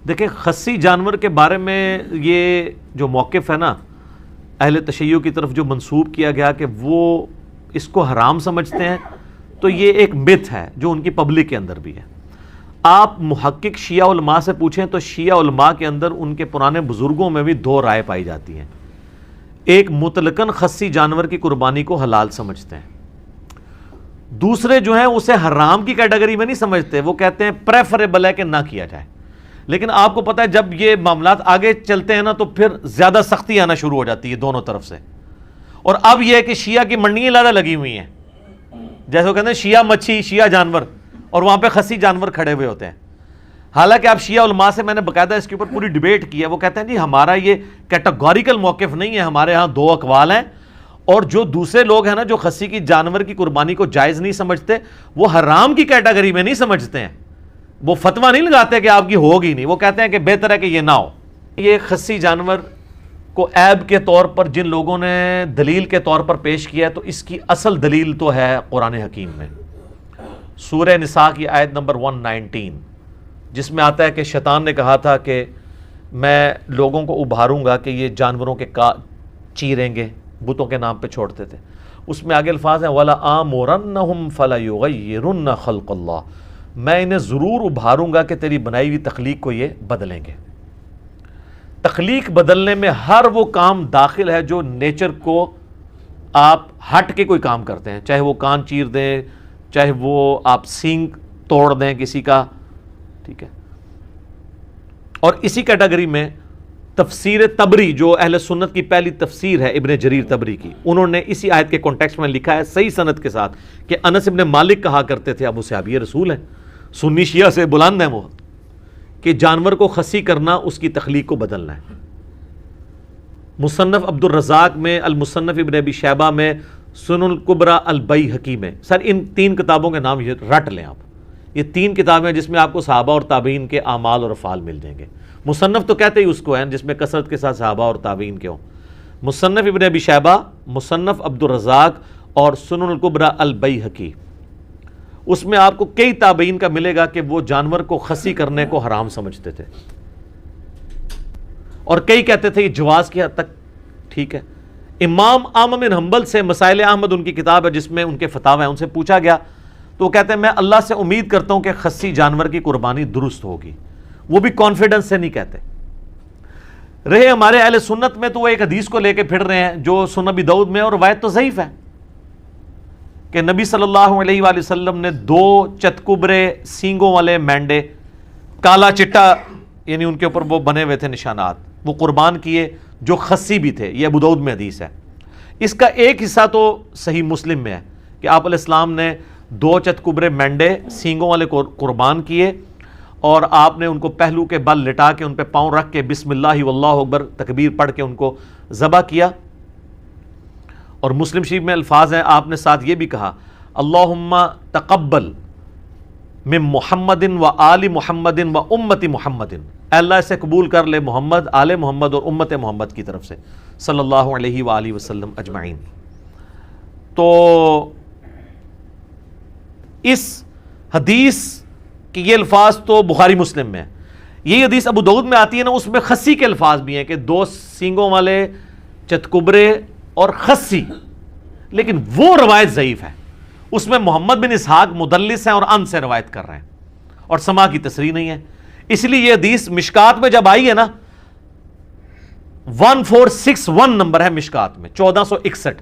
دیکھیں خصی جانور کے بارے میں یہ جو موقف ہے نا اہل تشیع کی طرف جو منسوب کیا گیا کہ وہ اس کو حرام سمجھتے ہیں، تو یہ ایک متھ ہے جو ان کی پبلک کے اندر بھی ہے۔ آپ محقق شیعہ علماء سے پوچھیں تو شیعہ علماء کے اندر ان کے پرانے بزرگوں میں بھی دو رائے پائی جاتی ہیں۔ ایک مطلقاً خصی جانور کی قربانی کو حلال سمجھتے ہیں، دوسرے جو ہیں اسے حرام کی کیٹیگری میں نہیں سمجھتے، وہ کہتے ہیں پریفریبل ہے کہ نہ کیا جائے۔ لیکن آپ کو پتہ ہے جب یہ معاملات آگے چلتے ہیں نا تو پھر زیادہ سختی آنا شروع ہو جاتی ہے دونوں طرف سے، اور اب یہ ہے کہ شیعہ کی منڈیاں زیادہ لگی ہوئی ہیں، جیسے وہ کہتے ہیں شیعہ مچھی شیعہ جانور، اور وہاں پہ خصی جانور کھڑے ہوئے ہوتے ہیں۔ حالانکہ آپ شیعہ علماء سے میں نے باقاعدہ اس کے اوپر پوری ڈیبیٹ کی ہے، وہ کہتے ہیں جی ہمارا یہ کیٹیگوریکل موقف نہیں ہے، ہمارے ہاں دو اقوال ہیں، اور جو دوسرے لوگ ہیں نا جو خصی کی جانور کی قربانی کو جائز نہیں سمجھتے وہ حرام کی کیٹیگری میں نہیں سمجھتے ہیں، وہ فتویٰ نہیں لگاتے کہ آپ کی ہوگی نہیں، وہ کہتے ہیں کہ بہتر ہے کہ یہ نہ ہو۔ یہ خصی جانور کو عیب کے طور پر جن لوگوں نے دلیل کے طور پر پیش کیا ہے تو اس کی اصل دلیل تو ہے قرآن حکیم میں، سورہ نساء کی آیت نمبر 119، جس میں آتا ہے کہ شیطان نے کہا تھا کہ میں لوگوں کو ابھاروں گا کہ یہ جانوروں کے چیریں گے، بتوں کے نام پہ چھوڑتے تھے۔ اس میں آگے الفاظ ہیں وَلَآمُرَنَّهُمْ فَلَيُغَيِّرُنَّ خَلْقَ اللَّهِ، میں انہیں ضرور ابھاروں گا کہ تیری بنائی ہوئی تخلیق کو یہ بدلیں گے۔ تخلیق بدلنے میں ہر وہ کام داخل ہے جو نیچر کو آپ ہٹ کے کوئی کام کرتے ہیں، چاہے وہ کان چیر دیں، چاہے وہ آپ سینگ توڑ دیں کسی کا، ٹھیک ہے۔ اور اسی کیٹیگری میں تفسیر طبری جو اہل سنت کی پہلی تفسیر ہے ابن جریر طبری کی، انہوں نے اسی آیت کے کانٹیکسٹ میں لکھا ہے صحیح سند کے ساتھ کہ انس ابن مالک کہا کرتے تھے ابو صحابی رسول ہیں، سنی شیعہ سے بلند ہیں وہ، کہ جانور کو خصی کرنا اس کی تخلیق کو بدلنا ہے۔ مصنف عبد الرزاق میں، المصنف ابن ابی شیبہ میں، سنن الکبری البیہقی میں، سر ان تین کتابوں کے نام یہ رٹ لیں آپ، یہ تین کتابیں جس میں آپ کو صحابہ اور تابعین کے اعمال اور افعال مل جائیں گے۔ مصنف تو کہتے ہی اس کو ہیں جس میں کثرت کے ساتھ صحابہ اور تابعین کے ہوں، مصنف ابن ابی شیبہ، مصنف عبد الرزاق اور سنن الکبری البیہقی، اس میں آپ کو کئی تابعین کا ملے گا کہ وہ جانور کو خصی کرنے کو حرام سمجھتے تھے، اور کئی کہتے تھے یہ جواز کی حد تک ٹھیک ہے۔ امام احمد بن حنبل سے مسائل احمد ان کی کتاب ہے جس میں ان کے فتاوی ہیں، ان سے پوچھا گیا تو وہ کہتے ہیں میں اللہ سے امید کرتا ہوں کہ خصی جانور کی قربانی درست ہوگی، وہ بھی کانفیڈنس سے نہیں کہتے۔ رہے ہمارے اہل سنت میں تو وہ ایک حدیث کو لے کے پھر رہے ہیں جو سنن ابی داؤد میں، اور روایت تو ضعیف ہے، کہ نبی صلی اللہ علیہ وآلہ وسلم نے 2 چتکبرے سینگوں والے مینڈے، کالا چٹا یعنی ان کے اوپر وہ بنے ہوئے تھے نشانات، وہ قربان کیے جو خصی بھی تھے، یہ ابو داؤد میں حدیث ہے۔ اس کا ایک حصہ تو صحیح مسلم میں ہے کہ آپ علیہ السلام نے 2 چتکبرے مینڈے سینگوں والے قربان کیے، اور آپ نے ان کو پہلو کے بل لٹا کے ان پہ پاؤں رکھ کے بسم اللہ واللہ اکبر تکبیر پڑھ کے ان کو ذبح کیا۔ اور مسلم شریف میں الفاظ ہیں، آپ نے ساتھ یہ بھی کہا اللہم تقبل من محمد و آل محمد و امت محمد، اے اللہ اسے قبول کر لے محمد، آل محمد اور امت محمد کی طرف سے صلی اللہ علیہ وآلہ وسلم اجمعین۔ تو اس حدیث کہ یہ الفاظ تو بخاری مسلم میں ہے، یہی حدیث ابو داؤد میں آتی ہے نا، اس میں خصی کے الفاظ بھی ہیں کہ 2 سینگوں والے چتکبرے اور خصی، لیکن وہ روایت ضعیف ہے، اس میں محمد بن اسحاق مدلس ہیں اور ان سے روایت کر رہے ہیں اور سما کی تصریح نہیں ہے، اس لیے یہ حدیث مشکات میں جب آئی ہے نا 1461 نمبر ہے مشکات میں 1461۔